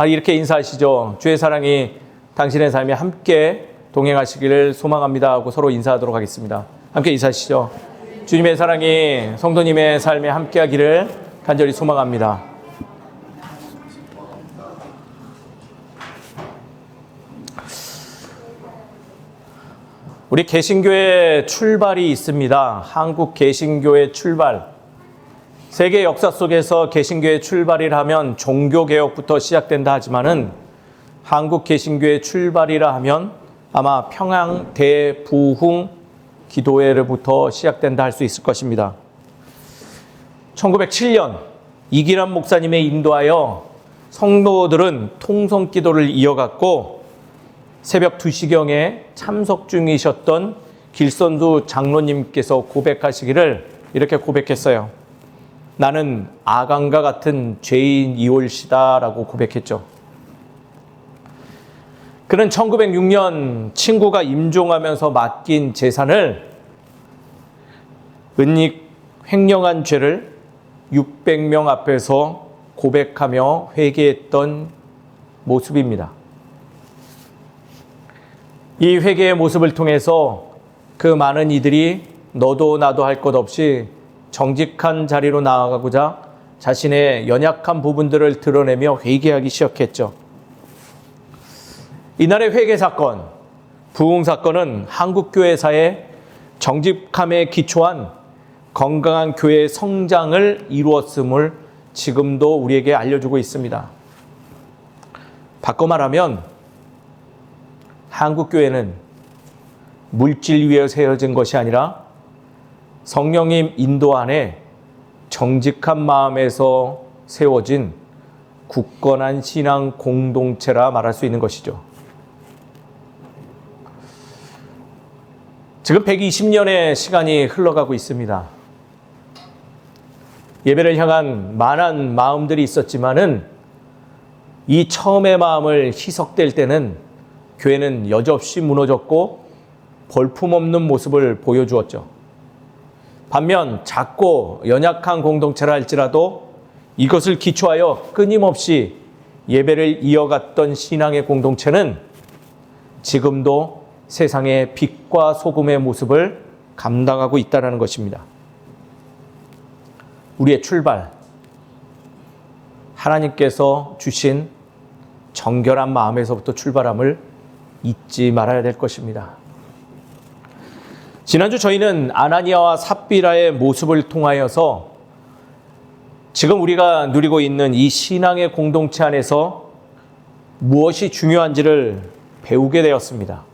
이렇게 인사하시죠. 주의 사랑이 당신의 삶에 함께 동행하시기를 소망합니다 하고 서로 인사하도록 하겠습니다. 함께 인사하시죠. 주님의 사랑이 성도님의 삶에 함께하기를 간절히 소망합니다. 우리 개신교의 출발이 있습니다. 한국 개신교의 출발. 세계 역사 속에서 개신교의 출발이라 하면 종교개혁부터 시작된다 하지만은 한국 개신교의 출발이라 하면 아마 평양 대부흥 기도회로부터 시작된다 할 수 있을 것입니다. 1907년 이기람 목사님의 인도하여 성도들은 통성 기도를 이어갔고 새벽 2시경에 참석 중이셨던 길선두 장로님께서 고백하시기를 이렇게 고백했어요. 나는 아간과 같은 죄인이올시다라고 고백했죠. 그는 1906년 친구가 임종하면서 맡긴 재산을 은닉 횡령한 죄를 600명 앞에서 고백하며 회개했던 모습입니다. 이 회개의 모습을 통해서 그 많은 이들이 너도 나도 할 것 없이 정직한 자리로 나아가고자 자신의 연약한 부분들을 드러내며 회개하기 시작했죠. 이날의 회개 사건, 부흥 사건은 한국 교회사의 정직함에 기초한 건강한 교회의 성장을 이루었음을 지금도 우리에게 알려주고 있습니다. 바꿔 말하면 한국 교회는 물질 위에 세워진 것이 아니라 성령님 인도 안에 정직한 마음에서 세워진 굳건한 신앙 공동체라 말할 수 있는 것이죠. 지금 120년의 시간이 흘러가고 있습니다. 예배를 향한 많은 마음들이 있었지만은 이 처음의 마음을 희석될 때는 교회는 여지없이 무너졌고 볼품없는 모습을 보여주었죠. 반면 작고 연약한 공동체라 할지라도 이것을 기초하여 끊임없이 예배를 이어갔던 신앙의 공동체는 지금도 세상의 빛과 소금의 모습을 감당하고 있다는 것입니다. 우리의 출발, 하나님께서 주신 정결한 마음에서부터 출발함을 잊지 말아야 될 것입니다. 지난주 저희는 아나니아와 삽비라의 모습을 통하여서 지금 우리가 누리고 있는 이 신앙의 공동체 안에서 무엇이 중요한지를 배우게 되었습니다.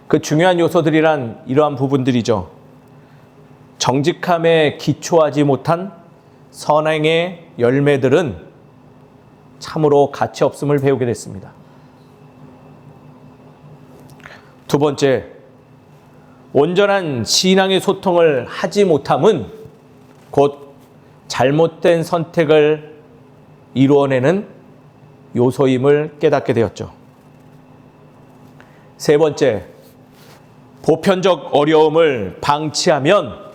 그 중요한 요소들이란 이러한 부분들이죠. 정직함에 기초하지 못한 선행의 열매들은 참으로 가치 없음을 배우게 됐습니다. 두 번째, 온전한 신앙의 소통을 하지 못함은 곧 잘못된 선택을 이루어내는 요소임을 깨닫게 되었죠. 세 번째, 보편적 어려움을 방치하면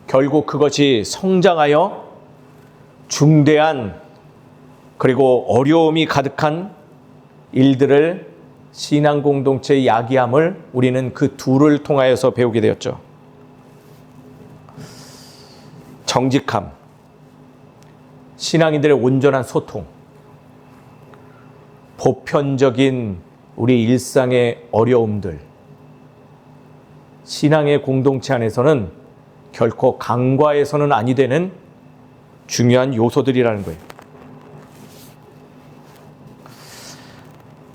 결국 그것이 성장하여 중대한 그리고 어려움이 가득한 일들을 신앙 공동체의 야기함을 우리는 그 둘을 통하여서 배우게 되었죠. 정직함, 신앙인들의 온전한 소통, 보편적인 우리 일상의 어려움들, 신앙의 공동체 안에서는 결코 간과해서는 아니 되는 중요한 요소들이라는 거예요.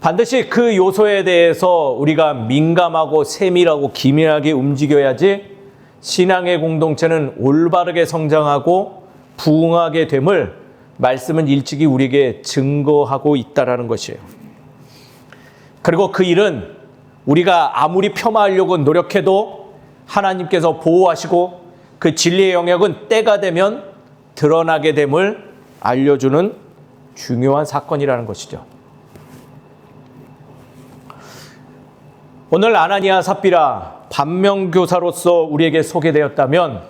반드시 그 요소에 대해서 우리가 민감하고 세밀하고 기민하게 움직여야지 신앙의 공동체는 올바르게 성장하고 부흥하게 됨을 말씀은 일찍이 우리에게 증거하고 있다는 것이에요. 그리고 그 일은 우리가 아무리 폄하하려고 노력해도 하나님께서 보호하시고 그 진리의 영역은 때가 되면 드러나게 됨을 알려주는 중요한 사건이라는 것이죠. 오늘 아나니아 삽비라 반면교사로서 우리에게 소개되었다면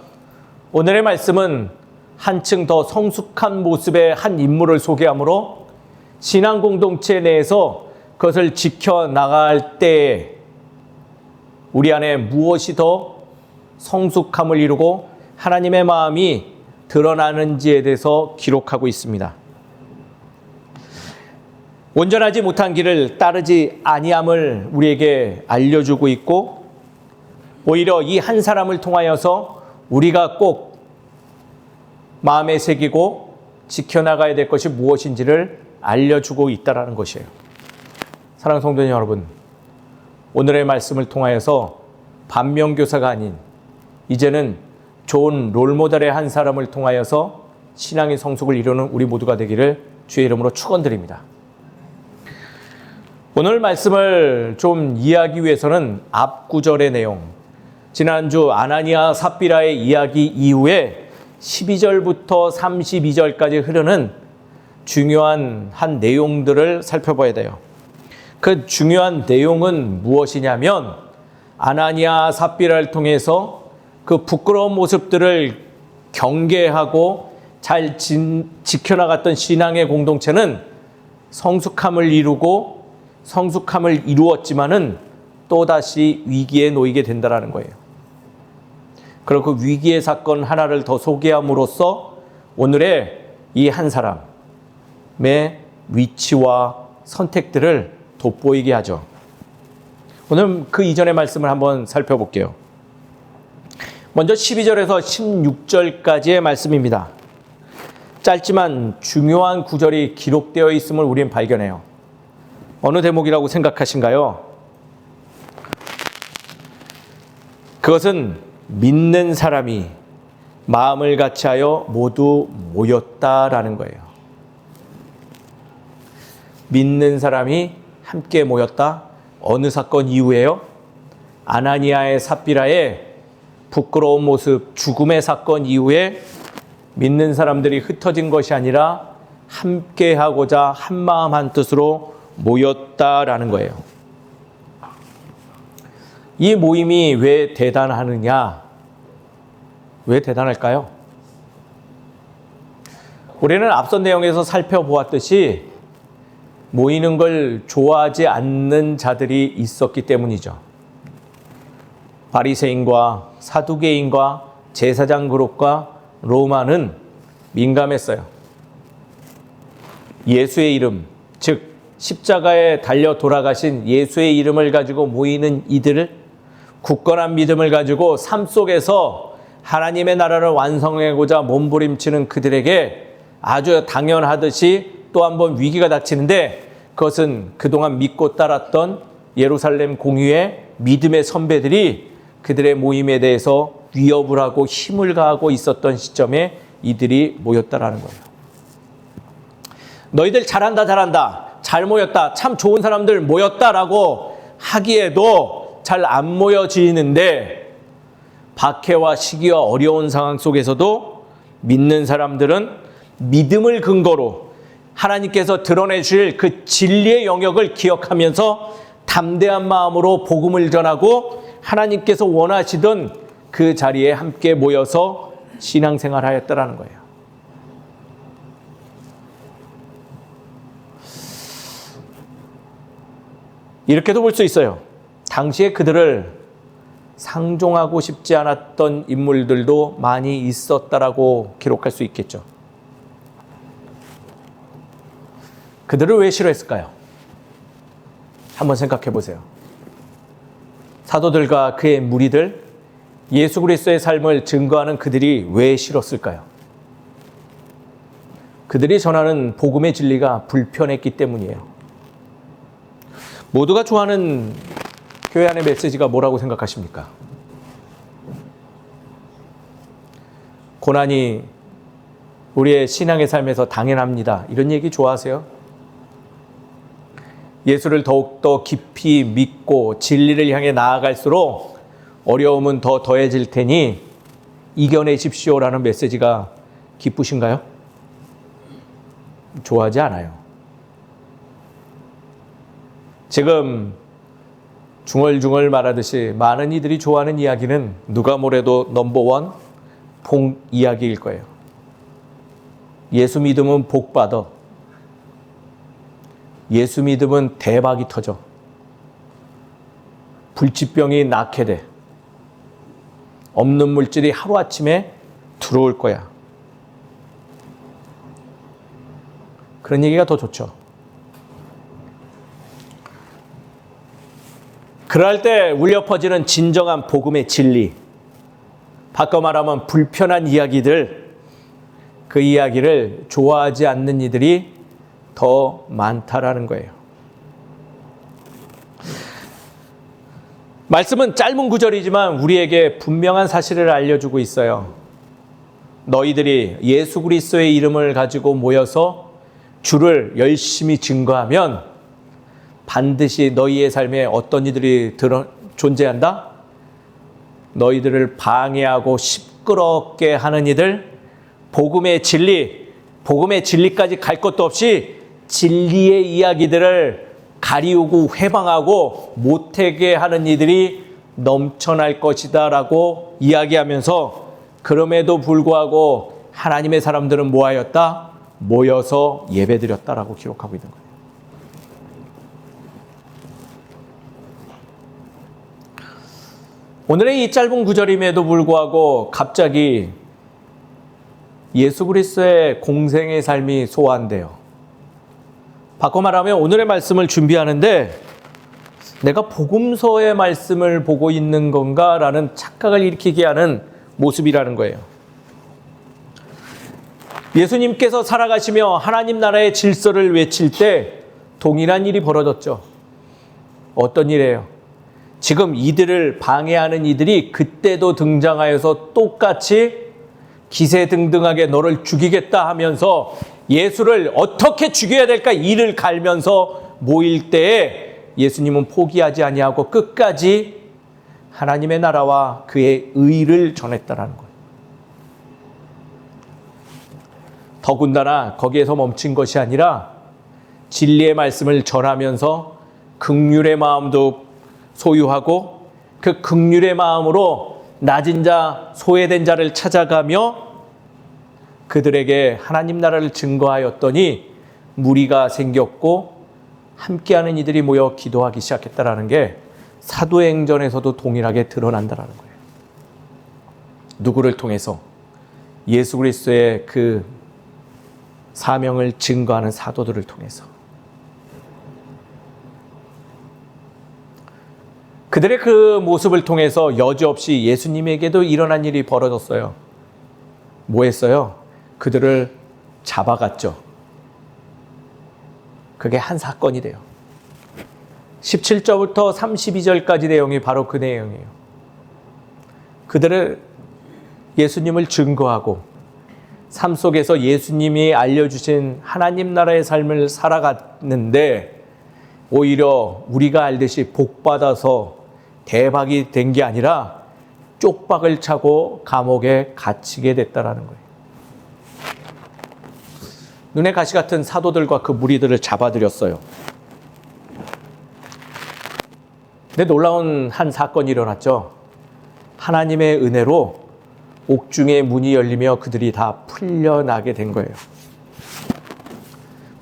오늘의 말씀은 한층 더 성숙한 모습의 한 인물을 소개하므로 신앙 공동체 내에서 그것을 지켜나갈 때 우리 안에 무엇이 더 성숙함을 이루고 하나님의 마음이 드러나는지에 대해서 기록하고 있습니다. 온전하지 못한 길을 따르지 아니함을 우리에게 알려주고 있고, 오히려 이 한 사람을 통하여서 우리가 꼭 마음에 새기고 지켜나가야 될 것이 무엇인지를 알려주고 있다는 것이에요. 사랑하는 성도님 여러분, 오늘의 말씀을 통하여서 반면교사가 아닌 이제는 좋은 롤모델의 한 사람을 통하여서 신앙의 성숙을 이루는 우리 모두가 되기를 주의 이름으로 축원드립니다. 오늘 말씀을 좀 이해하기 위해서는 앞 구절의 내용, 지난주 아나니아 삽비라의 이야기 이후에 12절부터 32절까지 흐르는 중요한 한 내용들을 살펴봐야 돼요. 그 중요한 내용은 무엇이냐면, 아나니아 삽비라를 통해서 그 부끄러운 모습들을 경계하고 잘 지켜나갔던 신앙의 공동체는 성숙함을 이루었지만은 또다시 위기에 놓이게 된다는 거예요. 그리고 그 위기의 사건 하나를 더 소개함으로써 오늘의 이 한 사람의 위치와 선택들을 돋보이게 하죠. 오늘 그 이전의 말씀을 한번 살펴볼게요. 먼저 12절에서 16절까지의 말씀입니다. 짧지만 중요한 구절이 기록되어 있음을 우리는 발견해요. 어느 대목이라고 생각하신가요? 그것은 믿는 사람이 마음을 같이하여 모두 모였다라는 거예요. 믿는 사람이 함께 모였다. 어느 사건 이후에요? 아나니아의 삽비라의 부끄러운 모습, 죽음의 사건 이후에 믿는 사람들이 흩어진 것이 아니라 함께하고자 한마음 한뜻으로 모였다라는 거예요. 이 모임이 왜 대단하느냐? 왜 대단할까요? 우리는 앞선 내용에서 살펴보았듯이 모이는 걸 좋아하지 않는 자들이 있었기 때문이죠. 바리새인과 사두개인과 제사장 그룹과 로마는 민감했어요. 예수의 이름, 즉 십자가에 달려 돌아가신 예수의 이름을 가지고 모이는 이들을, 굳건한 믿음을 가지고 삶 속에서 하나님의 나라를 완성하고자 몸부림치는 그들에게 아주 당연하듯이 또 한 번 위기가 닥치는데, 그것은 그동안 믿고 따랐던 예루살렘 공유의 믿음의 선배들이 그들의 모임에 대해서 위협을 하고 힘을 가하고 있었던 시점에 이들이 모였다라는 거예요. 너희들 잘한다, 잘 모였다, 참 좋은 사람들 모였다라고 하기에도 잘 안 모여지는데, 박해와 시기와 어려운 상황 속에서도 믿는 사람들은 믿음을 근거로 하나님께서 드러내 주실 그 진리의 영역을 기억하면서 담대한 마음으로 복음을 전하고 하나님께서 원하시던 그 자리에 함께 모여서 신앙생활하였다라는 거예요. 이렇게도 볼 수 있어요. 당시에 그들을 상종하고 싶지 않았던 인물들도 많이 있었다라고 기록할 수 있겠죠. 그들을 왜 싫어했을까요? 한번 생각해 보세요. 사도들과 그의 무리들, 예수 그리스도의 삶을 증거하는 그들이 왜 싫었을까요? 그들이 전하는 복음의 진리가 불편했기 때문이에요. 모두가 좋아하는 교회 안의 메시지가 뭐라고 생각하십니까? 고난이 우리의 신앙의 삶에서 당연합니다. 이런 얘기 좋아하세요? 예수를 더욱더 깊이 믿고 진리를 향해 나아갈수록 어려움은 더 더해질 테니 이겨내십시오라는 메시지가 기쁘신가요? 좋아하지 않아요. 지금 중얼중얼 말하듯이 많은 이들이 좋아하는 이야기는 누가 뭐래도 넘버원 복 이야기일 거예요. 예수 믿으면 복 받아. 예수 믿으면 대박이 터져. 불치병이 낫게 돼. 없는 물질이 하루아침에 들어올 거야. 그런 얘기가 더 좋죠. 그럴 때 울려 퍼지는 진정한 복음의 진리, 바꿔 말하면 불편한 이야기들, 그 이야기를 좋아하지 않는 이들이 더 많다라는 거예요. 말씀은 짧은 구절이지만 우리에게 분명한 사실을 알려주고 있어요. 너희들이 예수 그리스도의 이름을 가지고 모여서 주를 열심히 증거하면 반드시 너희의 삶에 어떤 이들이 존재한다? 너희들을 방해하고 시끄럽게 하는 이들, 복음의 진리까지 갈 것도 없이 진리의 이야기들을 가리우고 회방하고 못하게 하는 이들이 넘쳐날 것이다 라고 이야기하면서, 그럼에도 불구하고 하나님의 사람들은 뭐하였다? 모여서 예배드렸다라고 기록하고 있는 거예요. 오늘의 이 짧은 구절임에도 불구하고 갑자기 예수 그리스도의 공생의 삶이 소화한대요. 바꿔 말하면 오늘의 말씀을 준비하는데 내가 복음서의 말씀을 보고 있는 건가라는 착각을 일으키게 하는 모습이라는 거예요. 예수님께서 살아가시며 하나님 나라의 질서를 외칠 때 동일한 일이 벌어졌죠. 어떤 일이에요? 지금 이들을 방해하는 이들이 그때도 등장하여서 똑같이 기세등등하게 너를 죽이겠다 하면서 예수를 어떻게 죽여야 될까 이를 갈면서 모일 때에 예수님은 포기하지 아니하고 끝까지 하나님의 나라와 그의 의를 전했다라는 거예요. 더군다나 거기에서 멈춘 것이 아니라 진리의 말씀을 전하면서 긍휼의 마음도 소유하고 그 긍휼의 마음으로 낮은 자, 소외된 자를 찾아가며 그들에게 하나님 나라를 증거하였더니 무리가 생겼고 함께하는 이들이 모여 기도하기 시작했다라는 게 사도행전에서도 동일하게 드러난다라는 거예요. 누구를 통해서? 예수 그리스도의 그 사명을 증거하는 사도들을 통해서. 그들의 그 모습을 통해서 여지없이 예수님에게도 일어난 일이 벌어졌어요. 뭐 했어요? 그들을 잡아갔죠. 그게 한 사건이 돼요. 17절부터 32절까지 내용이 바로 그 내용이에요. 그들을 예수님을 증거하고 삶 속에서 예수님이 알려주신 하나님 나라의 삶을 살아갔는데 오히려 우리가 알듯이 복받아서 대박이 된 게 아니라 쪽박을 차고 감옥에 갇히게 됐다라는 거예요. 눈에 가시 같은 사도들과 그 무리들을 잡아들였어요. 근데 놀라운 한 사건이 일어났죠. 하나님의 은혜로 옥중의 문이 열리며 그들이 다 풀려나게 된 거예요.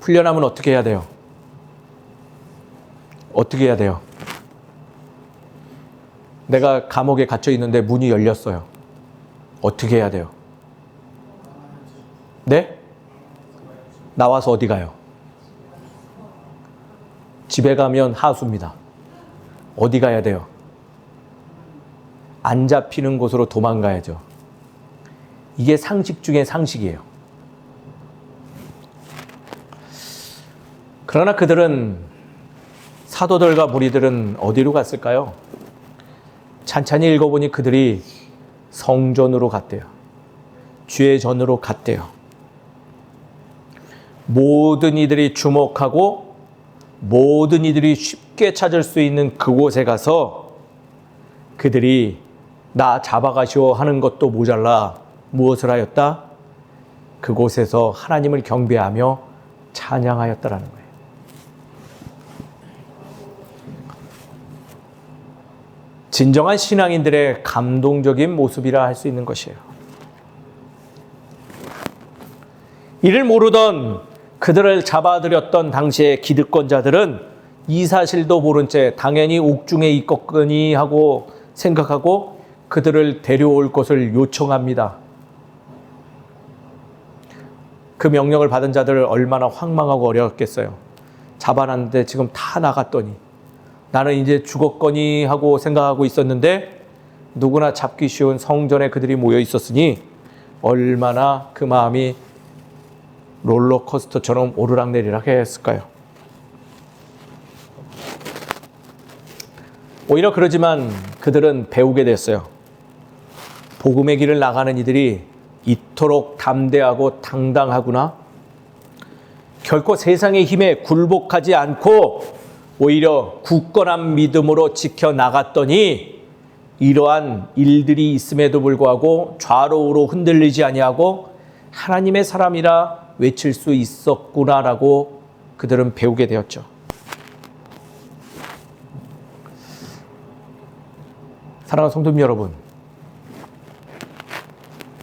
풀려나면 어떻게 해야 돼요? 어떻게 해야 돼요? 내가 감옥에 갇혀 있는데 문이 열렸어요. 어떻게 해야 돼요? 네? 나와서 어디 가요? 집에 가면 하수입니다. 어디 가야 돼요? 안 잡히는 곳으로 도망가야죠. 이게 상식 중에 상식이에요. 그러나 그들은, 사도들과 무리들은 어디로 갔을까요? 찬찬히 읽어보니 그들이 성전으로 갔대요. 주의 전으로 갔대요. 모든 이들이 주목하고 모든 이들이 쉽게 찾을 수 있는 그곳에 가서 그들이 나 잡아가시오 하는 것도 모자라 무엇을 하였다? 그곳에서 하나님을 경배하며 찬양하였다라는 거예요. 진정한 신앙인들의 감동적인 모습이라 할 수 있는 것이에요. 이를 모르던 그들을 잡아들였던 당시의 기득권자들은 이 사실도 모른 채 당연히 옥중에 있겠거니 하고 생각하고 그들을 데려올 것을 요청합니다. 그 명령을 받은 자들을 얼마나 황망하고 어려웠겠어요. 잡아놨는데 지금 다 나갔더니 나는 이제 죽었거니 하고 생각하고 있었는데 누구나 잡기 쉬운 성전에 그들이 모여 있었으니 얼마나 그 마음이 롤러코스터처럼 오르락내리락 했을까요? 오히려 그러지만 그들은 배우게 됐어요. 복음의 길을 나가는 이들이 이토록 담대하고 당당하구나. 결코 세상의 힘에 굴복하지 않고 오히려 굳건한 믿음으로 지켜나갔더니 이러한 일들이 있음에도 불구하고 좌로우로 흔들리지 아니하고 하나님의 사람이라 외칠 수 있었구나라고 그들은 배우게 되었죠. 사랑하는 성도님 여러분,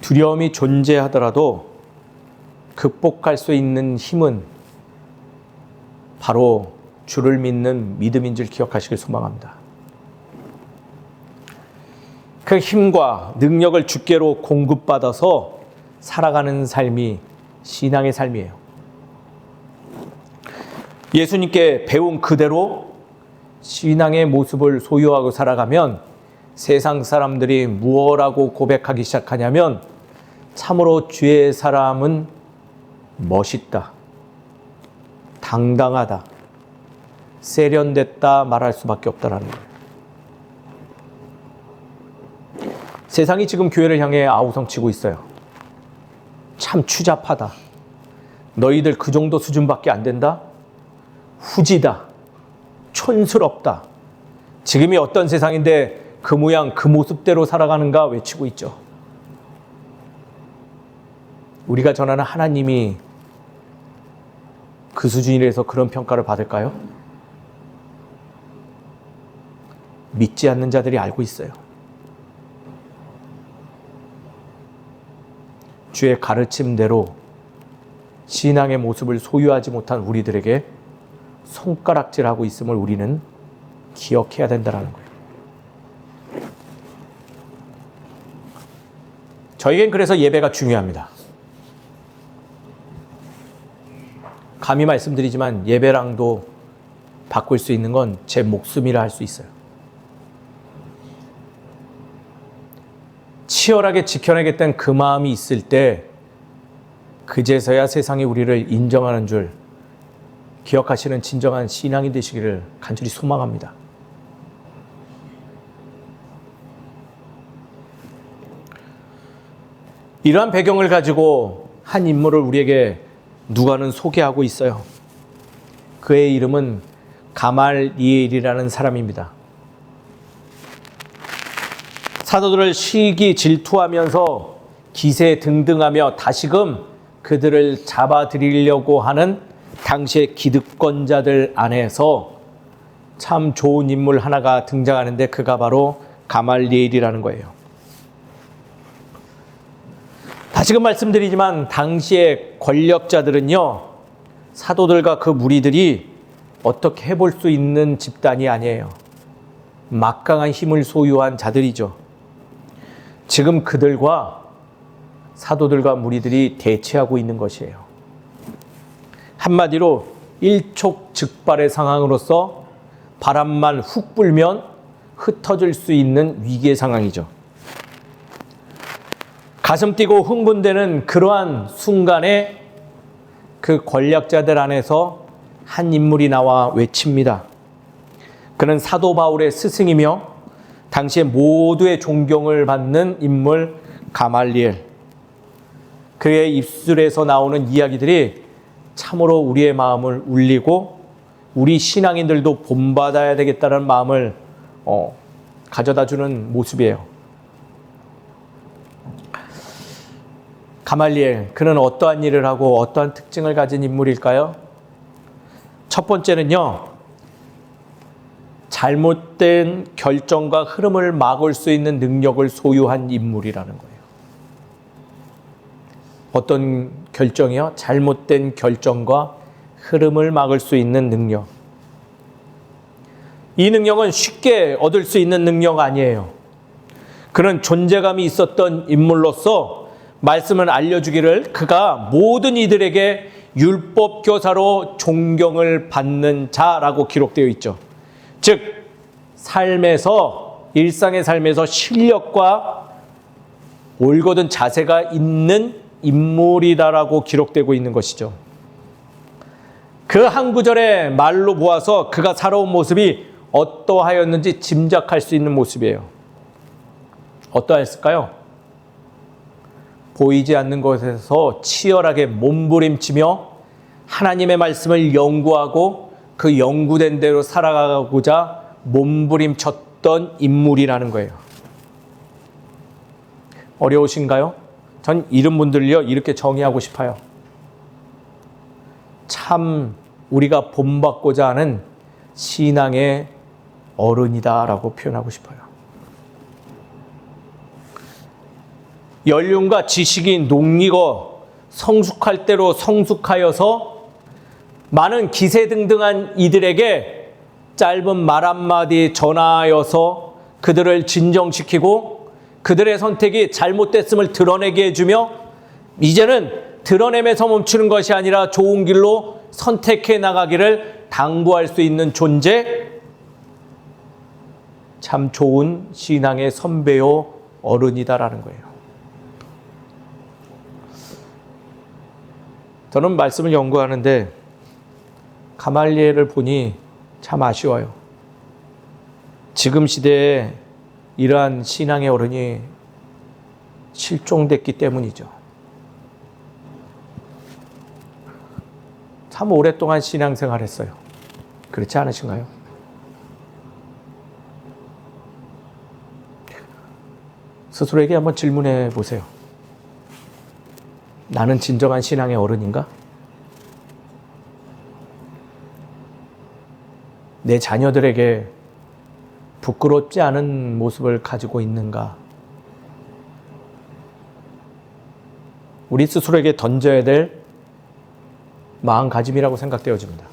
두려움이 존재하더라도 극복할 수 있는 힘은 바로 주를 믿는 믿음인 줄 기억하시길 소망합니다. 그 힘과 능력을 주께로 공급받아서 살아가는 삶이 신앙의 삶이에요. 예수님께 배운 그대로 신앙의 모습을 소유하고 살아가면 세상 사람들이 무엇라고 고백하기 시작하냐면 참으로 주의 사람은 멋있다, 당당하다, 세련됐다 말할 수밖에 없다라는 거예요. 세상이 지금 교회를 향해 아우성치고 있어요. 참 추잡하다. 너희들 그 정도 수준밖에 안 된다? 후지다. 촌스럽다. 지금이 어떤 세상인데 그 모양 그 모습대로 살아가는가 외치고 있죠. 우리가 전하는 하나님이 그 수준이라서 그런 평가를 받을까요? 믿지 않는 자들이 알고 있어요. 주의 가르침대로 신앙의 모습을 소유하지 못한 우리들에게 손가락질하고 있음을 우리는 기억해야 된다는 거예요. 저에겐 그래서 예배가 중요합니다. 감히 말씀드리지만 예배랑도 바꿀 수 있는 건 제 목숨이라 할 수 있어요. 치열하게 지켜내겠다는 그 마음이 있을 때 그제서야 세상이 우리를 인정하는 줄 기억하시는 진정한 신앙이 되시기를 간절히 소망합니다. 이러한 배경을 가지고 한 인물을 우리에게 누가는 소개하고 있어요. 그의 이름은 가말리엘이라는 사람입니다. 사도들을 시기 질투하면서 기세등등하며 다시금 그들을 잡아들이려고 하는 당시의 기득권자들 안에서 참 좋은 인물 하나가 등장하는데 그가 바로 가말리엘이라는 거예요. 다시금 말씀드리지만 당시의 권력자들은요, 사도들과 그 무리들이 어떻게 해볼 수 있는 집단이 아니에요. 막강한 힘을 소유한 자들이죠. 지금 그들과 사도들과 무리들이 대치하고 있는 것이에요. 한마디로 일촉즉발의 상황으로서 바람만 훅 불면 흩어질 수 있는 위기의 상황이죠. 가슴 뛰고 흥분되는 그러한 순간에 그 권력자들 안에서 한 인물이 나와 외칩니다. 그는 사도 바울의 스승이며 당시에 모두의 존경을 받는 인물 가말리엘. 그의 입술에서 나오는 이야기들이 참으로 우리의 마음을 울리고 우리 신앙인들도 본받아야 되겠다는 마음을 가져다주는 모습이에요. 가말리엘, 그는 어떠한 일을 하고 어떠한 특징을 가진 인물일까요? 첫 번째는요, 잘못된 결정과 흐름을 막을 수 있는 능력을 소유한 인물이라는 거예요. 어떤 결정이요. 잘못된 결정과 흐름을 막을 수 있는 능력. 이 능력은 쉽게 얻을 수 있는 능력 아니에요. 그는 존재감이 있었던 인물로서 말씀을 알려주기를 그가 모든 이들에게 율법 교사로 존경을 받는 자라고 기록되어 있죠. 즉 삶에서 일상의 삶에서 실력과 올곧은 자세가 있는 인물이다라고 기록되고 있는 것이죠. 그 한 구절의 말로 보아서 그가 살아온 모습이 어떠하였는지 짐작할 수 있는 모습이에요. 어떠했을까요? 보이지 않는 곳에서 치열하게 몸부림치며 하나님의 말씀을 연구하고 그 연구된 대로 살아가고자 몸부림쳤던 인물이라는 거예요. 어려우신가요? 전 이런 분들요 이렇게 정의하고 싶어요. 참 우리가 본받고자 하는 신앙의 어른이다라고 표현하고 싶어요. 연륜과 지식이 녹이고 성숙할 대로 성숙하여서 많은 기세등등한 이들에게 짧은 말 한마디 전하여서 그들을 진정시키고 그들의 선택이 잘못됐음을 드러내게 해주며 이제는 드러냄에서 멈추는 것이 아니라 좋은 길로 선택해 나가기를 당부할 수 있는 존재, 참 좋은 신앙의 선배요 어른이다라는 거예요. 저는 말씀을 연구하는데 가말리엘을 보니 참 아쉬워요. 지금 시대에 이러한 신앙의 어른이 실종됐기 때문이죠. 참 오랫동안 신앙생활했어요. 그렇지 않으신가요? 스스로에게 한번 질문해 보세요. 나는 진정한 신앙의 어른인가? 내 자녀들에게 부끄럽지 않은 모습을 가지고 있는가? 우리 스스로에게 던져야 될 마음가짐이라고 생각되어집니다.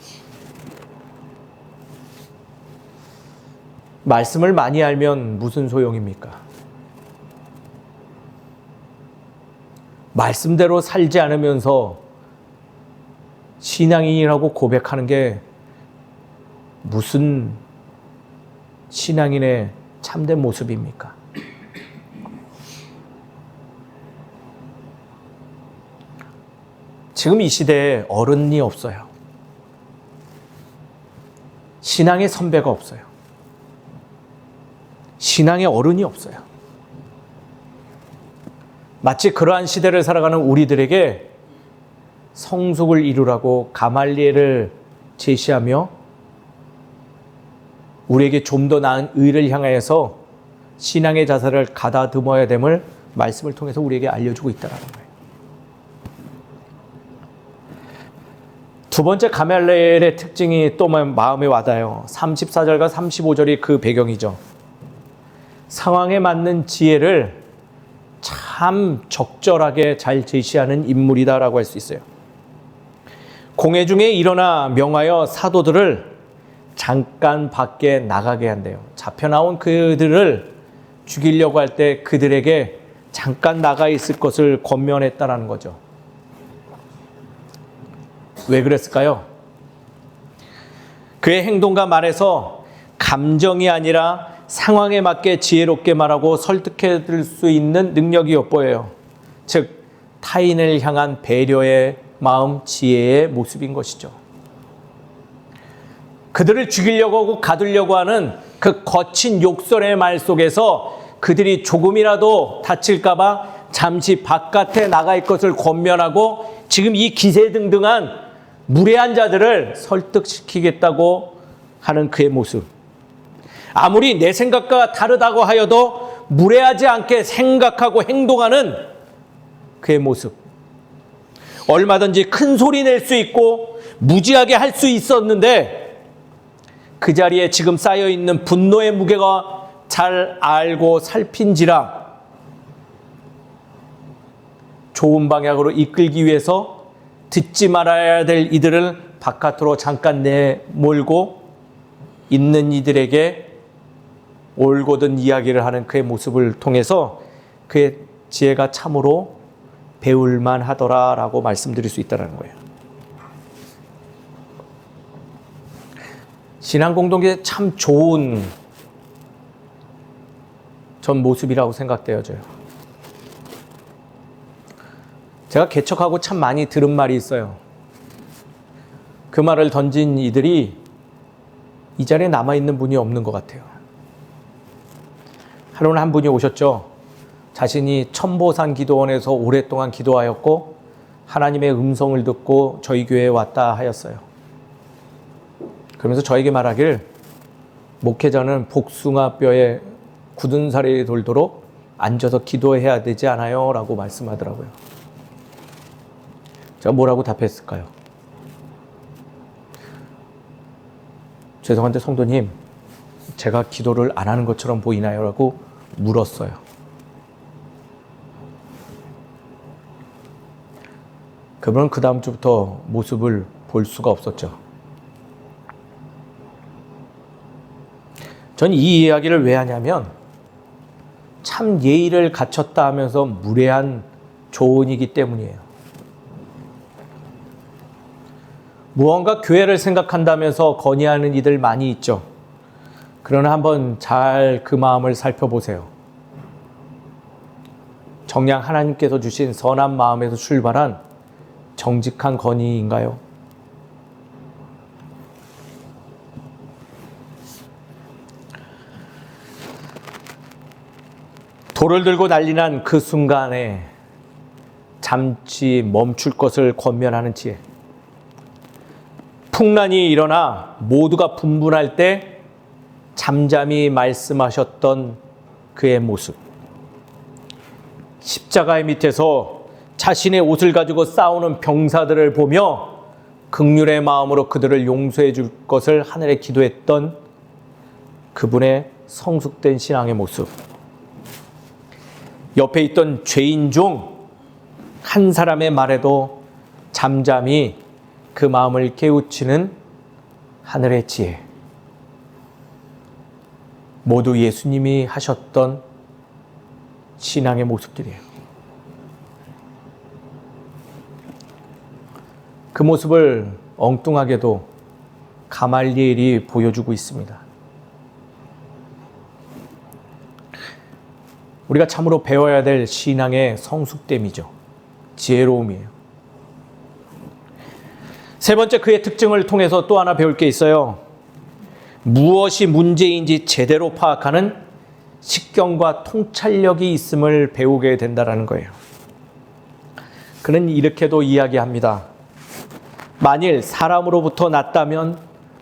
말씀을 많이 알면 무슨 소용입니까? 말씀대로 살지 않으면서 신앙인이라고 고백하는 게 무슨 신앙인의 참된 모습입니까? 지금 이 시대에 어른이 없어요. 신앙의 선배가 없어요. 신앙의 어른이 없어요. 마치 그러한 시대를 살아가는 우리들에게 성숙을 이루라고 가말리엘을 제시하며 우리에게 좀 더 나은 의를 향하여서 신앙의 자세를 가다듬어야 됨을 말씀을 통해서 우리에게 알려주고 있다는 거예요. 두 번째 가말리엘의 특징이 또 마음에 와닿아요. 34절과 35절이 그 배경이죠. 상황에 맞는 지혜를 참 적절하게 잘 제시하는 인물이다라고 할 수 있어요. 공회 중에 일어나 명하여 사도들을 잠깐 밖에 나가게 한대요. 잡혀나온 그들을 죽이려고 할 때 그들에게 잠깐 나가 있을 것을 권면했다라는 거죠. 왜 그랬을까요? 그의 행동과 말에서 감정이 아니라 상황에 맞게 지혜롭게 말하고 설득해 줄 수 있는 능력이 엿보여요. 즉 타인을 향한 배려의 마음, 지혜의 모습인 것이죠. 그들을 죽이려고 하고 가두려고 하는 그 거친 욕설의 말 속에서 그들이 조금이라도 다칠까 봐 잠시 바깥에 나가 있을 것을 권면하고 지금 이 기세등등한 무례한 자들을 설득시키겠다고 하는 그의 모습. 아무리 내 생각과 다르다고 하여도 무례하지 않게 생각하고 행동하는 그의 모습. 얼마든지 큰 소리 낼 수 있고 무지하게 할 수 있었는데 그 자리에 지금 쌓여있는 분노의 무게가 잘 알고 살핀지라 좋은 방향으로 이끌기 위해서 듣지 말아야 될 이들을 바깥으로 잠깐 내몰고 있는 이들에게 올곧은 이야기를 하는 그의 모습을 통해서 그의 지혜가 참으로 배울만 하더라라고 말씀드릴 수 있다는 거예요. 신앙 공동체에 참 좋은 전 모습이라고 생각되어져요. 제가 개척하고 참 많이 들은 말이 있어요. 그 말을 던진 이들이 이 자리에 남아있는 분이 없는 것 같아요. 하루는 한 분이 오셨죠. 자신이 천보산 기도원에서 오랫동안 기도하였고 하나님의 음성을 듣고 저희 교회에 왔다 하였어요. 그러면서 저에게 말하기를 목회자는 복숭아뼈에 굳은 살이 돌도록 앉아서 기도해야 되지 않아요? 라고 말씀하더라고요. 제가 뭐라고 답했을까요? 죄송한데 성도님, 제가 기도를 안 하는 것처럼 보이나요? 라고 물었어요. 그분은 그 다음 주부터 모습을 볼 수가 없었죠. 전 이 이야기를 왜 하냐면 참 예의를 갖췄다 하면서 무례한 조언이기 때문이에요. 무언가 교회를 생각한다면서 건의하는 이들 많이 있죠. 그러나 한번 잘 그 마음을 살펴보세요. 정녕 하나님께서 주신 선한 마음에서 출발한 정직한 건의인가요? 돌을 들고 난리난 그 순간에 잠시 멈출 것을 권면하는 지혜. 풍란이 일어나 모두가 분분할 때 잠잠히 말씀하셨던 그의 모습. 십자가의 밑에서 자신의 옷을 가지고 싸우는 병사들을 보며 긍휼의 마음으로 그들을 용서해 줄 것을 하늘에 기도했던 그분의 성숙된 신앙의 모습. 옆에 있던 죄인 중 한 사람의 말에도 잠잠히 그 마음을 깨우치는 하늘의 지혜. 모두 예수님이 하셨던 신앙의 모습들이에요. 그 모습을 엉뚱하게도 가말리엘이 보여주고 있습니다. 우리가 참으로 배워야 될 신앙의 성숙됨이죠. 지혜로움이에요. 세 번째, 그의 특징을 통해서 또 하나 배울 게 있어요. 무엇이 문제인지 제대로 파악하는 식견과 통찰력이 있음을 배우게 된다는 거예요. 그는 이렇게도 이야기합니다. 만일 사람으로부터 났다면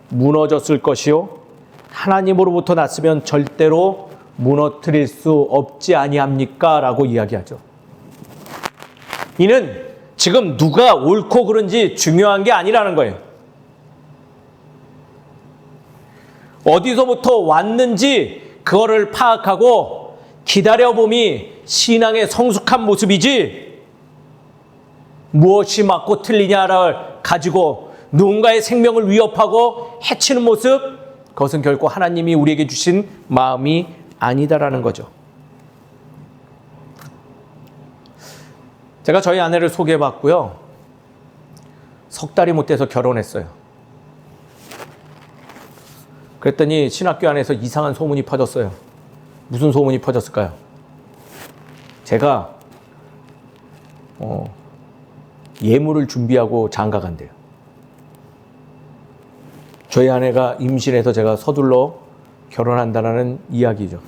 무너졌을 것이요 하나님으로부터 났으면 절대로 무너뜨릴 수 없지 아니합니까? 라고 이야기하죠. 이는 지금 누가 옳고 그른지 중요한 게 아니라는 거예요. 어디서부터 왔는지 그거를 파악하고 기다려봄이 신앙의 성숙한 모습이지, 무엇이 맞고 틀리냐를 가지고 누군가의 생명을 위협하고 해치는 모습, 그것은 결코 하나님이 우리에게 주신 마음이 아니다라는 거죠. 제가 저희 아내를 소개해봤고요. 석 달이 못 돼서 결혼했어요. 그랬더니 신학교 안에서 이상한 소문이 퍼졌어요. 무슨 소문이 퍼졌을까요? 제가 예물을 준비하고 장가 간대요. 저희 아내가 임신해서 제가 서둘러 결혼한다는 이야기죠.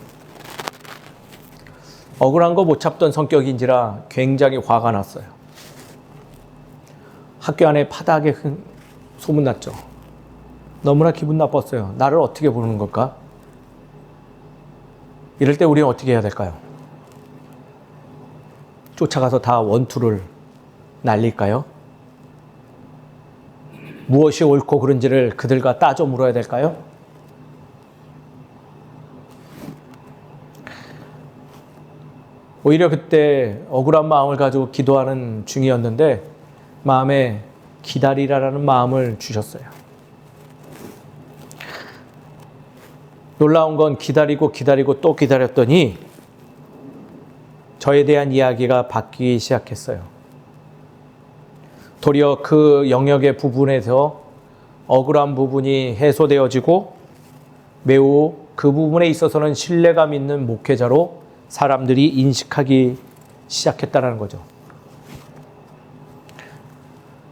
억울한 거 못 참던 성격인지라 굉장히 화가 났어요. 학교 안에 파다하게 소문났죠. 너무나 기분 나빴어요. 나를 어떻게 보는 걸까? 이럴 때 우리는 어떻게 해야 될까요? 쫓아가서 다 원투를 날릴까요? 무엇이 옳고 그른지를 그들과 따져 물어야 될까요? 오히려 그때 억울한 마음을 가지고 기도하는 중이었는데 마음에 기다리라라는 마음을 주셨어요. 놀라운 건 기다리고 또 기다렸더니 저에 대한 이야기가 바뀌기 시작했어요. 도리어 그 영역의 부분에서 억울한 부분이 해소되어지고 매우 그 부분에 있어서는 신뢰감 있는 목회자로 사람들이 인식하기 시작했다는 거죠.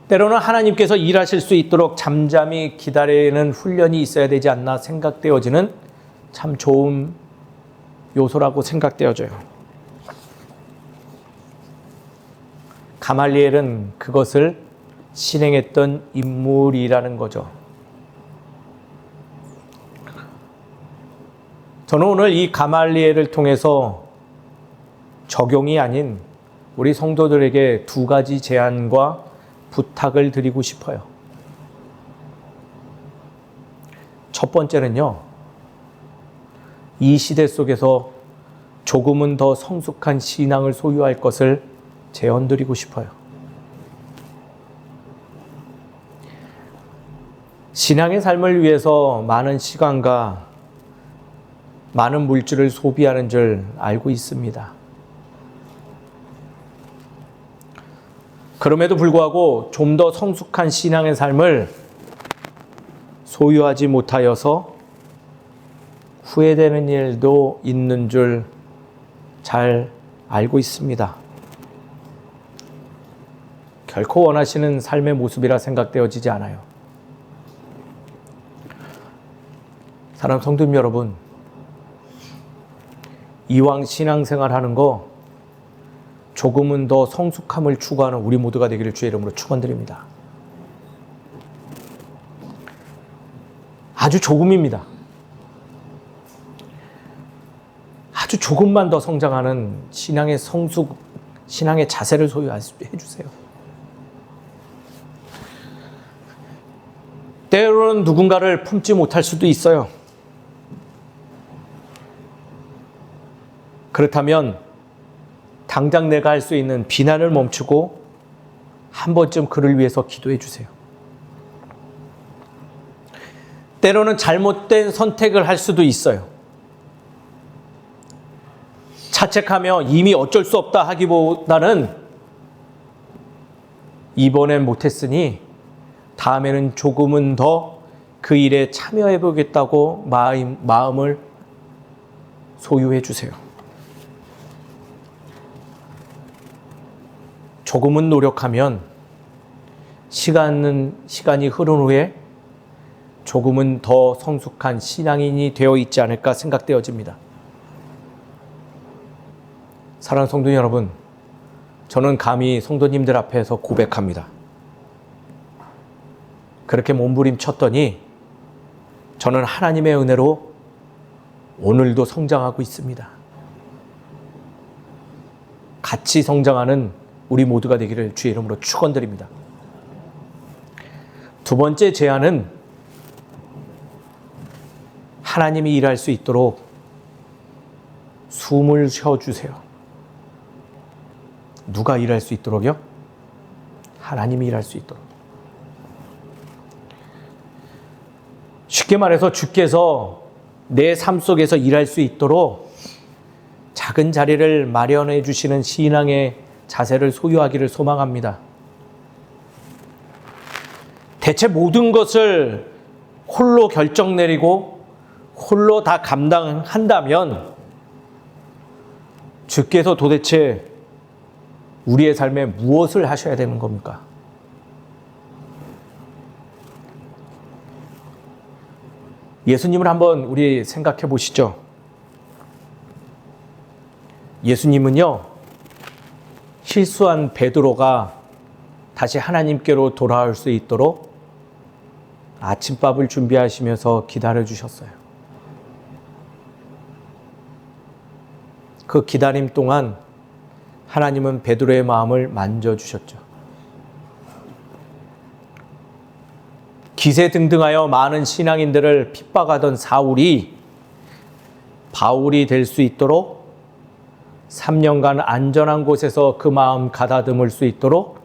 때로는 하나님께서 일하실 수 있도록 잠잠히 기다리는 훈련이 있어야 되지 않나 생각되어지는 참 좋은 요소라고 생각되어져요. 가말리엘은 그것을 실행했던 인물이라는 거죠. 저는 오늘 이 가말리엘을 통해서 적용이 아닌 우리 성도들에게 두 가지 제안과 부탁을 드리고 싶어요. 첫 번째는요, 이 시대 속에서 조금은 더 성숙한 신앙을 소유할 것을 제언드리고 싶어요. 신앙의 삶을 위해서 많은 시간과 많은 물질을 소비하는 줄 알고 있습니다. 그럼에도 불구하고 좀 더 성숙한 신앙의 삶을 소유하지 못하여서 후회되는 일도 있는 줄 잘 알고 있습니다. 결코 원하시는 삶의 모습이라 생각되어지지 않아요. 사랑하는 성도님 여러분, 이왕 신앙생활 하는 거 조금은 더 성숙함을 추구하는 우리 모두가 되기를 주의 이름으로 축원드립니다. 아주 조금입니다. 아주 조금만 더 성장하는 신앙의 성숙, 신앙의 자세를 소유해 주세요. 때로는 누군가를 품지 못할 수도 있어요. 그렇다면 당장 내가 할 수 있는 비난을 멈추고 한 번쯤 그를 위해서 기도해 주세요. 때로는 잘못된 선택을 할 수도 있어요. 자책하며 이미 어쩔 수 없다 하기보다는 이번엔 못했으니 다음에는 조금은 더 그 일에 참여해 보겠다고 마음을 소유해 주세요. 조금은 노력하면 시간이 흐른 후에 조금은 더 성숙한 신앙인이 되어 있지 않을까 생각되어집니다. 사랑하는 성도 여러분, 저는 감히 성도님들 앞에서 고백합니다. 그렇게 몸부림쳤더니 저는 하나님의 은혜로 오늘도 성장하고 있습니다. 같이 성장하는 우리 모두가 되기를 주의 이름으로 축원드립니다. 두 번째 제안은 하나님이 일할 수 있도록 숨을 쉬어주세요. 누가 일할 수 있도록요? 하나님이 일할 수 있도록. 쉽게 말해서 주께서 내 삶 속에서 일할 수 있도록 작은 자리를 마련해 주시는 신앙의 자세를 소유하기를 소망합니다. 대체 모든 것을 홀로 결정 내리고 홀로 다 감당한다면 주께서 도대체 우리의 삶에 무엇을 하셔야 되는 겁니까? 예수님을 한번 우리 생각해 보시죠. 예수님은요, 실수한 베드로가 다시 하나님께로 돌아올 수 있도록 아침밥을 준비하시면서 기다려 주셨어요. 그 기다림 동안 하나님은 베드로의 마음을 만져주셨죠. 기세등등하여 많은 신앙인들을 핍박하던 사울이 바울이 될 수 있도록 3년간 안전한 곳에서 그 마음 가다듬을 수 있도록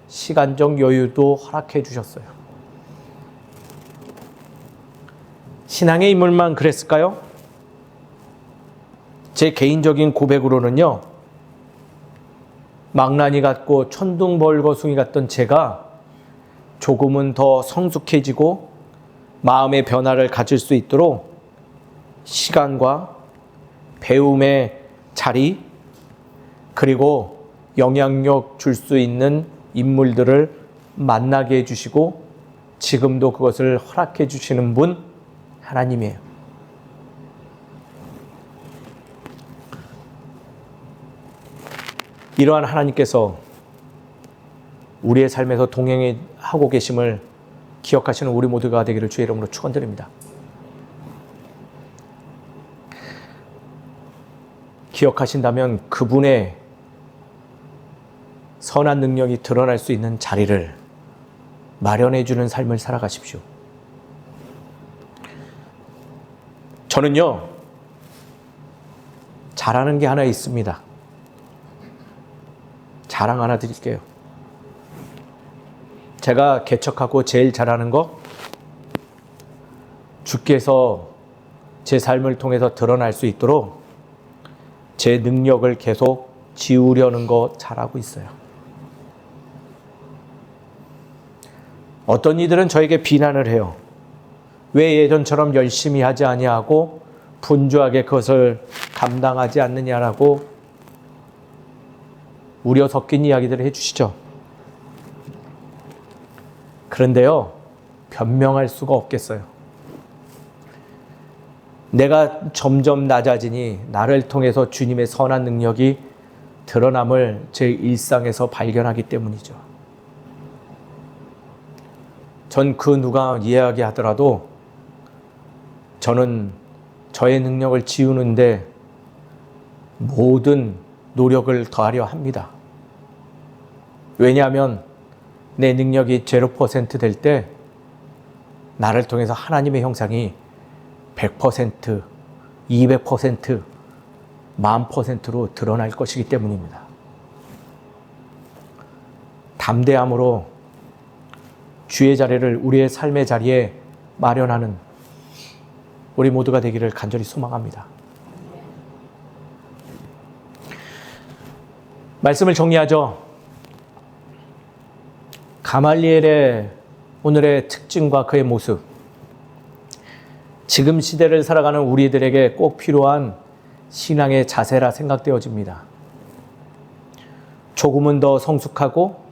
시간적 여유도 허락해 주셨어요. 신앙의 인물만 그랬을까요? 제 개인적인 고백으로는요, 망나니 같고 천둥벌거숭이 같던 제가 조금은 더 성숙해지고 마음의 변화를 가질 수 있도록 시간과 배움의 자리, 그리고 영향력 줄 수 있는 인물들을 만나게 해주시고 지금도 그것을 허락해 주시는 분 하나님이에요. 이러한 하나님께서 우리의 삶에서 동행하고 계심을 기억하시는 우리 모두가 되기를 주의 이름으로 축원드립니다. 기억하신다면 그분의 선한 능력이 드러날 수 있는 자리를 마련해 주는 삶을 살아가십시오. 저는요, 잘하는 게 하나 있습니다. 자랑 하나 드릴게요. 제가 개척하고 제일 잘하는 거, 주께서 제 삶을 통해서 드러날 수 있도록 제 능력을 계속 지우려는 거 잘하고 있어요. 어떤 이들은 저에게 비난을 해요. 왜 예전처럼 열심히 하지 아니하고 분주하게 그것을 감당하지 않느냐라고 우려 섞인 이야기들을 해주시죠. 그런데요, 변명할 수가 없겠어요. 내가 점점 낮아지니 나를 통해서 주님의 선한 능력이 드러남을 제 일상에서 발견하기 때문이죠. 전 그 누가 이야기하더라도 저는 저의 능력을 지우는데 모든 노력을 더하려 합니다. 왜냐하면 내 능력이 0% 될 때 나를 통해서 하나님의 형상이 100%, 200%, 10,000%로 드러날 것이기 때문입니다. 담대함으로 주의 자리를 우리의 삶의 자리에 마련하는 우리 모두가 되기를 간절히 소망합니다. 말씀을 정리하죠. 가말리엘의 오늘의 특징과 그의 모습, 지금 시대를 살아가는 우리들에게 꼭 필요한 신앙의 자세라 생각되어집니다. 조금은 더 성숙하고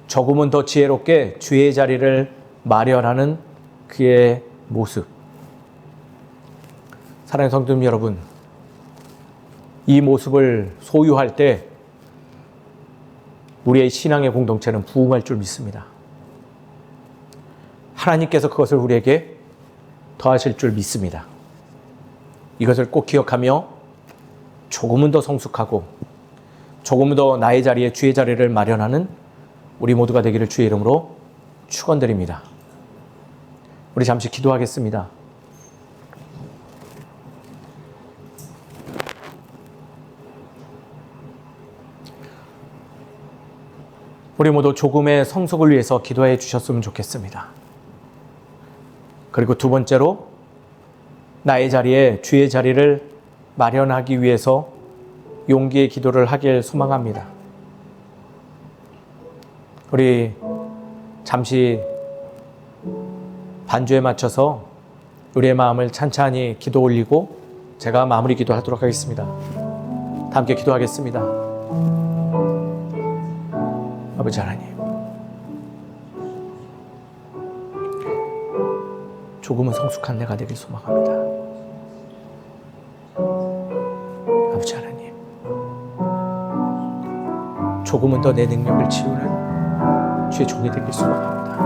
조금은 더 지혜롭게 주의 자리를 마련하는 그의 모습. 사랑하는 성도님 여러분, 이 모습을 소유할 때 우리의 신앙의 공동체는 부흥할 줄 믿습니다. 하나님께서 그것을 우리에게 더하실 줄 믿습니다. 이것을 꼭 기억하며 조금은 더 성숙하고 조금은 더 나의 자리에 주의 자리를 마련하는 우리 모두가 되기를 주의 이름으로 축원드립니다. 우리 잠시 기도하겠습니다. 우리 모두 조금의 성숙을 위해서 기도해 주셨으면 좋겠습니다. 그리고 두 번째로 나의 자리에 주의 자리를 마련하기 위해서 용기의 기도를 하길 소망합니다. 우리 잠시 반주에 맞춰서 우리의 마음을 찬찬히 기도 올리고 제가 마무리 기도하도록 하겠습니다. 다 함께 기도하겠습니다. 아버지 하나님, 조금은 성숙한 내가 되길 소망합니다. 아버지 하나님, 조금은 더 내 능력을 지우는 주의 종이 되길 소망합니다.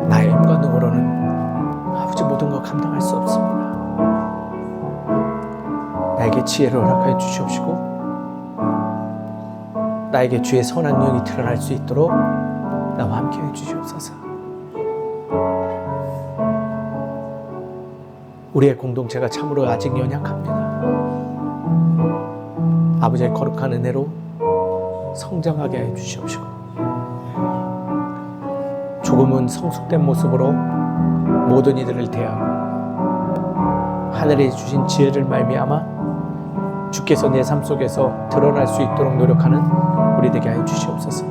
나의 힘과 능으로는 아버지 모든 것 감당할 수 없습니다. 나에게 지혜를 허락하여 주시옵시고 나에게 주의 선한 능력이 드러날 수 있도록 나와 함께 해주시옵소서. 우리의 공동체가 참으로 아직 연약합니다. 아버지의 거룩한 은혜로 성장하게 해 주시옵시고, 조금은 성숙된 모습으로 모든 이들을 대하고 하늘에 주신 지혜를 말미암아 주께서 내 삶 속에서 드러날 수 있도록 노력하는 우리 되게 하여 주시옵소서.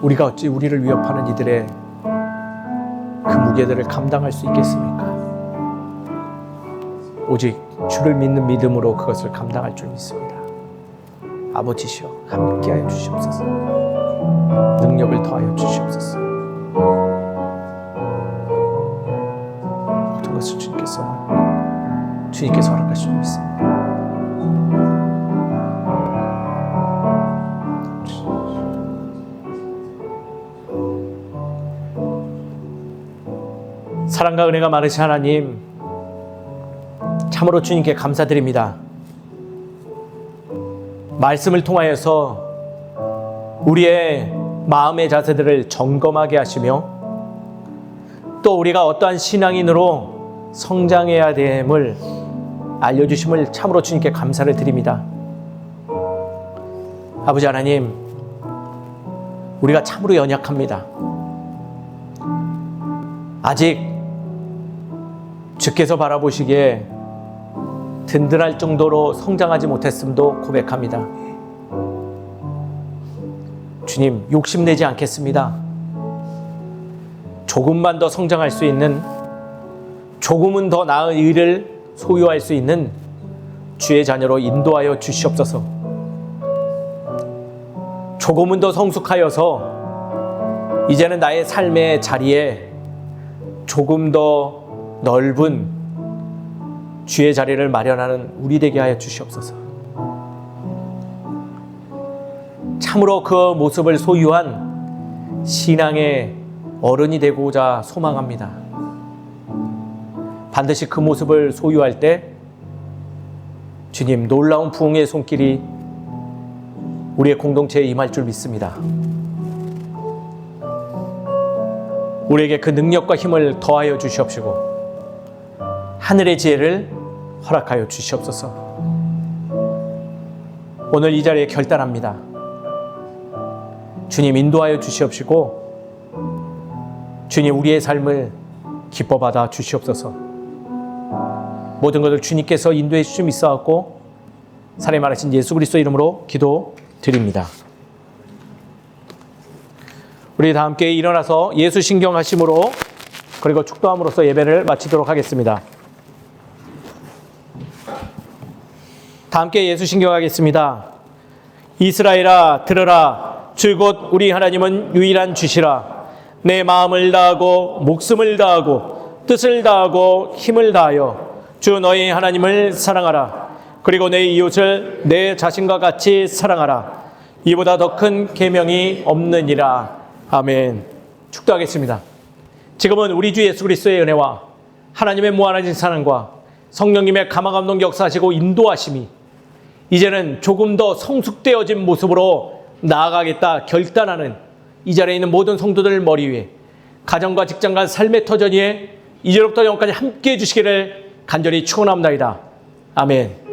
우리가 어찌 우리를 위협하는 이들의 그 무게들을 감당할 수 있겠습니까? 오직 주를 믿는 믿음으로 그것을 감당할 줄 믿습니다. 아버지시여, 함께하여 주시옵소서. 능력을 더하여 주시옵소서. 모든 것을 주님께서 허락하실 줄 믿습니다. 사랑과 은혜가 많으신 하나님, 참으로 주님께 감사드립니다. 말씀을 통하여서 우리의 마음의 자세들을 점검하게 하시며, 또 우리가 어떠한 신앙인으로 성장해야 됨을 알려주심을 참으로 주님께 감사를 드립니다. 아버지 하나님, 우리가 참으로 연약합니다. 아직 주께서 바라보시기에 든든할 정도로 성장하지 못했음도 고백합니다. 주님, 욕심내지 않겠습니다. 조금만 더 성장할 수 있는, 조금은 더 나은 의를 소유할 수 있는 주의 자녀로 인도하여 주시옵소서. 조금은 더 성숙하여서 이제는 나의 삶의 자리에 조금 더 넓은 주의 자리를 마련하는 우리 되게 하여 주시옵소서. 참으로 그 모습을 소유한 신앙의 어른이 되고자 소망합니다. 반드시 그 모습을 소유할 때 주님, 놀라운 부흥의 손길이 우리의 공동체에 임할 줄 믿습니다. 우리에게 그 능력과 힘을 더하여 주시옵시고, 하늘의 지혜를 허락하여 주시옵소서. 오늘 이 자리에 결단합니다. 주님, 인도하여 주시옵시고, 주님, 우리의 삶을 기뻐받아 주시옵소서. 모든 것을 주님께서 인도해 주심 있어왔고 살에 말하신 예수 그리스도 이름으로 기도드립니다. 우리 다 함께 일어나서 예수 신경하심으로 그리고 축도함으로써 예배를 마치도록 하겠습니다. 다 함께 예수 신경하겠습니다. 이스라엘아, 들으라. 주 곧 우리 하나님은 유일한 주시라. 내 마음을 다하고 목숨을 다하고 뜻을 다하고 힘을 다하여 주 너희 하나님을 사랑하라. 그리고 내 이웃을 내 자신과 같이 사랑하라. 이보다 더 큰 계명이 없느니라. 아멘. 축도하겠습니다. 지금은 우리 주 예수 그리스도의 은혜와 하나님의 무한하신 사랑과 성령님의 감화감동 역사하시고 인도하심이 이제는 조금 더 성숙되어진 모습으로 나아가겠다 결단하는 이 자리에 있는 모든 성도들 머리 위에, 가정과 직장과 삶의 터전 위에 이제로부터 영원까지 함께해 주시기를 간절히 축원합니다. 아멘.